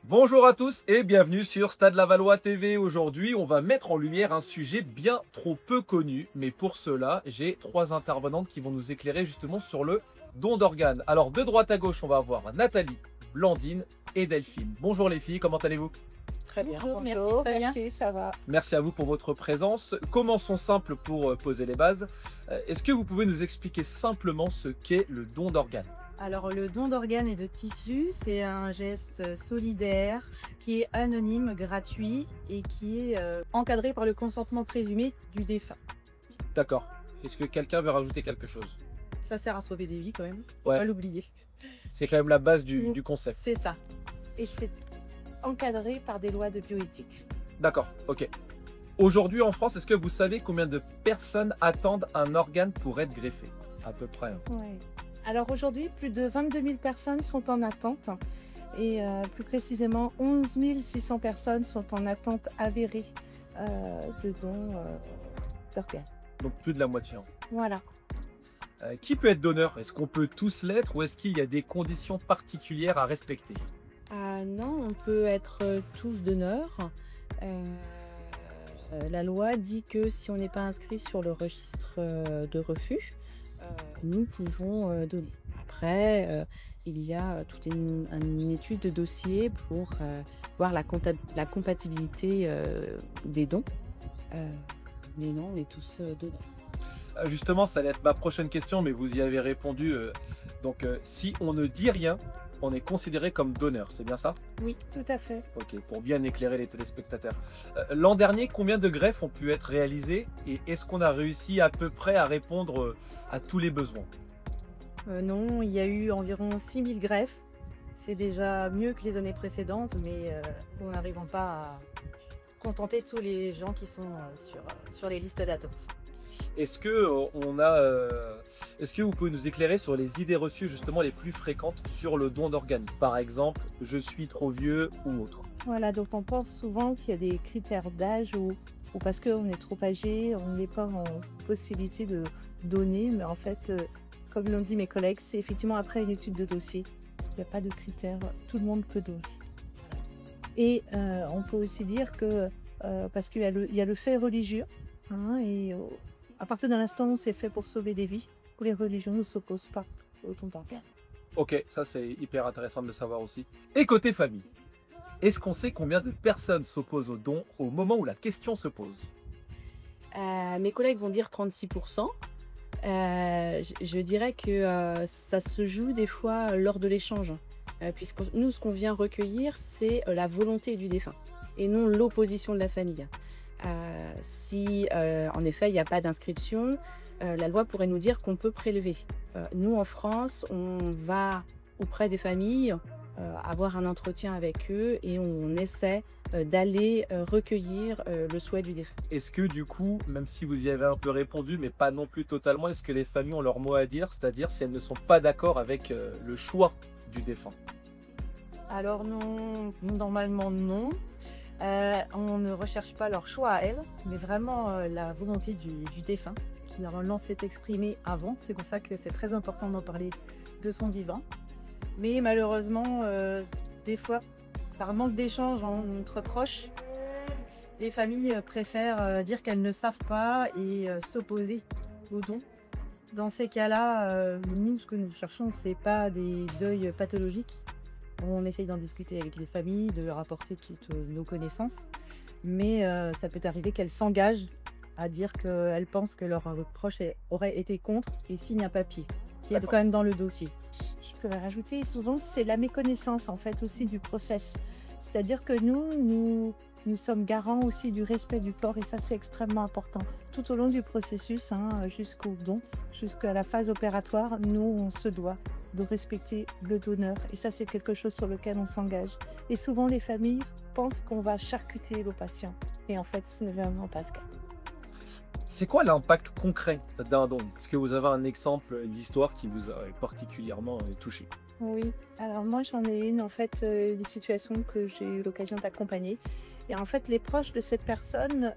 Bonjour à tous et bienvenue sur Stade Lavallois TV. Aujourd'hui, on va mettre en lumière un sujet bien trop peu connu. Mais pour cela, j'ai trois intervenantes qui vont nous éclairer justement sur le don d'organes. Alors, de droite à gauche, on va avoir Nathalie, Blandine et Delphine. Bonjour les filles, comment allez-vous? Très bien. Bonjour, Bonjour, merci, merci, ça va. Merci à vous pour votre présence. Commençons simple pour poser les bases. Est-ce que vous pouvez nous expliquer simplement ce qu'est le don d'organes? Alors, le don d'organes et de tissus, c'est un geste solidaire qui est anonyme, gratuit et qui est encadré par le consentement présumé du défunt. D'accord. Est-ce que quelqu'un veut rajouter quelque chose? Ça sert à sauver des vies quand même, Ouais. pas l'oublier. C'est quand même la base du concept. C'est ça. Et c'est encadré par des lois de bioéthique. D'accord, ok. Aujourd'hui en France, est-ce que vous savez combien de personnes attendent un organe pour être greffé? À peu près. Ouais. Alors aujourd'hui, plus de 22 000 personnes sont en attente et plus précisément 11 600 personnes sont en attente avérée de dons d'organes. Donc plus de la moitié. Voilà. Qui peut être donneur? Est-ce qu'on peut tous l'être ou est-ce qu'il y a des conditions particulières à respecter? Ah non, on peut être tous donneurs. La loi dit que si on n'est pas inscrit sur le registre de refus, nous pouvons donner. Après, il y a toute une étude de dossier pour voir la compatibilité des dons. Mais non, on est tous donneurs. Justement, ça allait être ma prochaine question, mais vous y avez répondu. Si on ne dit rien, on est considéré comme donneur, c'est bien ça? Oui, tout à fait. Ok, pour bien éclairer les téléspectateurs. L'an dernier, combien de greffes ont pu être réalisées et est-ce qu'on a réussi à peu près à répondre à tous les besoins? Non, il y a eu environ 6000 greffes. C'est déjà mieux que les années précédentes, mais nous n'arrivons pas à contenter tous les gens qui sont sur les listes d'attente. Est-ce que est-ce que vous pouvez nous éclairer sur les idées reçues justement les plus fréquentes sur le don d'organes? Par exemple, je suis trop vieux ou autre. Voilà, donc on pense souvent qu'il y a des critères d'âge ou parce qu'on est trop âgé, on n'est pas en possibilité de donner, mais en fait, comme l'ont dit mes collègues, c'est effectivement après une étude de dossier. Il n'y a pas de critères, tout le monde peut donner. Et on peut aussi dire que, parce qu'il y a le fait religieux, hein, et à partir de l'instant où c'est fait pour sauver des vies, les religions ne s'opposent pas au don d'organes. Ok, ça c'est hyper intéressant de le savoir aussi. Et côté famille, est-ce qu'on sait combien de personnes s'opposent au don au moment où la question se pose? Mes collègues vont dire 36%. Je dirais que ça se joue des fois lors de l'échange, puisque nous, ce qu'on vient recueillir, c'est la volonté du défunt et non l'opposition de la famille. Si en effet il n'y a pas d'inscription, la loi pourrait nous dire qu'on peut prélever. Nous en France, on va auprès des familles avoir un entretien avec eux et on essaie d'aller recueillir le souhait du défunt. Est-ce que du coup, même si vous y avez un peu répondu, mais pas non plus totalement, est-ce que les familles ont leur mot à dire, c'est-à-dire si elles ne sont pas d'accord avec le choix du défunt? Alors non, normalement non. On ne recherche pas leur choix à elles, mais vraiment la volonté du défunt, qui normalement s'est exprimée avant. C'est pour ça que c'est très important d'en parler de son vivant. Mais malheureusement, des fois, par manque d'échange entre proches, les familles préfèrent dire qu'elles ne savent pas et s'opposer au don. Dans ces cas-là, nous, ce que nous cherchons, c'est pas des deuils pathologiques. On essaye d'en discuter avec les familles, de leur apporter toutes nos connaissances. Mais ça peut arriver qu'elles s'engagent à dire qu'elles pensent que leur proche aurait été contre et signent un papier, qui est quand même dans le dossier. Je peux rajouter, souvent c'est la méconnaissance en fait aussi du process. C'est-à-dire que nous sommes garants aussi du respect du corps et ça c'est extrêmement important. Tout au long du processus, jusqu'au don, jusqu'à la phase opératoire, nous on se doit de respecter le donneur et ça c'est quelque chose sur lequel on s'engage. Et souvent les familles pensent qu'on va charcuter le patient et en fait ce n'est vraiment pas le cas. C'est quoi l'impact concret d'un don? Est-ce que vous avez un exemple d'histoire qui vous a particulièrement touché? Oui, alors moi j'en ai une en fait, des situations que j'ai eu l'occasion d'accompagner. Et en fait les proches de cette personne,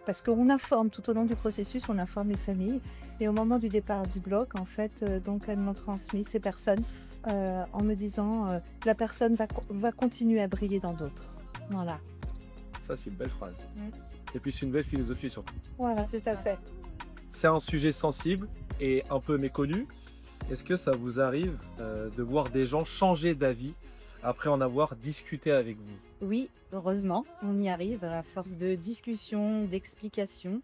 parce qu'on informe tout au long du processus, on informe les familles. Et au moment du départ du bloc, en fait, donc elles m'ont transmis ces personnes en me disant la personne va continuer à briller dans d'autres. Voilà. Ça, c'est une belle phrase. Mm. Et puis, c'est une belle philosophie surtout. Voilà, tout à fait. C'est un sujet sensible et un peu méconnu. Est-ce que ça vous arrive de voir des gens changer d'avis après en avoir discuté avec vous? Oui, heureusement, on y arrive à force de discussions, d'explications,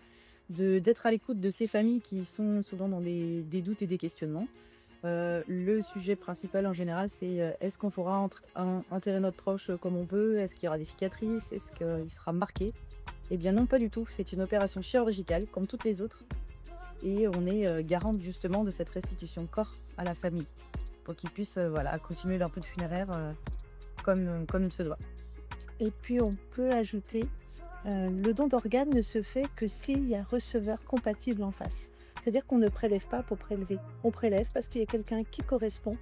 d'être à l'écoute de ces familles qui sont souvent dans des doutes et des questionnements. Le sujet principal en général, c'est est-ce qu'on pourra enterrer notre proche comme on peut? Est-ce qu'il y aura des cicatrices? Est-ce qu'il sera marqué? Eh bien non, pas du tout. C'est une opération chirurgicale comme toutes les autres. Et on est garante justement de cette restitution de corps à la famille pour qu'ils puissent voilà, continuer leur peu de funéraire comme il se doit. Et puis on peut ajouter, le don d'organes ne se fait que s'il y a receveur compatible en face. C'est-à-dire qu'on ne prélève pas pour prélever. On prélève parce qu'il y a quelqu'un qui correspond,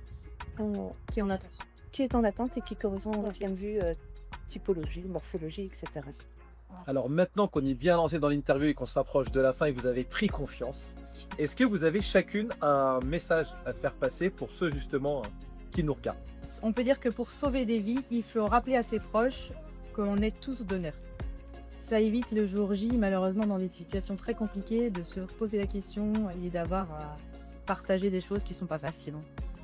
Qui en attente. qui est en attente et qui correspond d'un point de vue typologie, morphologie, etc. Alors maintenant qu'on est bien lancé dans l'interview et qu'on s'approche de la fin et que vous avez pris confiance, est-ce que vous avez chacune un message à faire passer pour ceux justement qui nous regardent? On peut dire que pour sauver des vies, il faut rappeler à ses proches qu'on est tous donneurs. Ça évite le jour J, malheureusement, dans des situations très compliquées, de se poser la question et d'avoir à partager des choses qui ne sont pas faciles.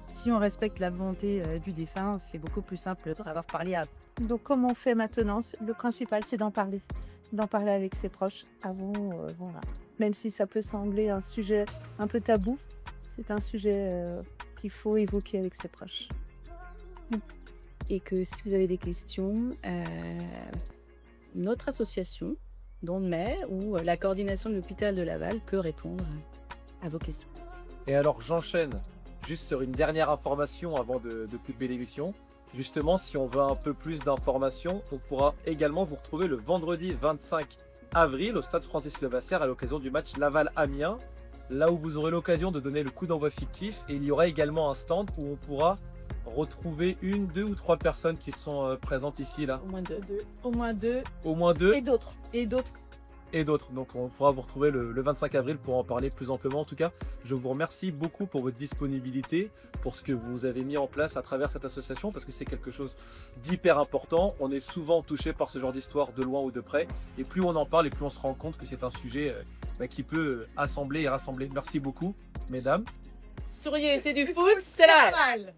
Si on respecte la volonté du défunt, c'est beaucoup plus simple d'avoir parlé à... Donc comment on fait maintenant? Le principal, c'est d'en parler avec ses proches avant, voilà. Même si ça peut sembler un sujet un peu tabou, c'est un sujet qu'il faut évoquer avec ses proches. Et que si vous avez des questions, notre association, Don de Mai, ou la coordination de l'hôpital de Laval peut répondre à vos questions. Et alors j'enchaîne juste sur une dernière information avant de couper l'émission. Justement, si on veut un peu plus d'informations, on pourra également vous retrouver le vendredi 25 avril au stade Francis Levasseur à l'occasion du match Laval-Amiens, là où vous aurez l'occasion de donner le coup d'envoi fictif. Et il y aura également un stand où on pourra retrouver une, deux ou trois personnes qui sont présentes ici, là. Au moins deux. Au moins deux. Au moins deux. Et d'autres. Et d'autres. Et d'autres. Donc on pourra vous retrouver le 25 avril pour en parler plus amplement. En tout cas, je vous remercie beaucoup pour votre disponibilité, pour ce que vous avez mis en place à travers cette association, parce que c'est quelque chose d'hyper important. On est souvent touché par ce genre d'histoire de loin ou de près. Et plus on en parle et plus on se rend compte que c'est un sujet qui peut assembler et rassembler. Merci beaucoup, mesdames. Souriez, c'est du foot, c'est la balle.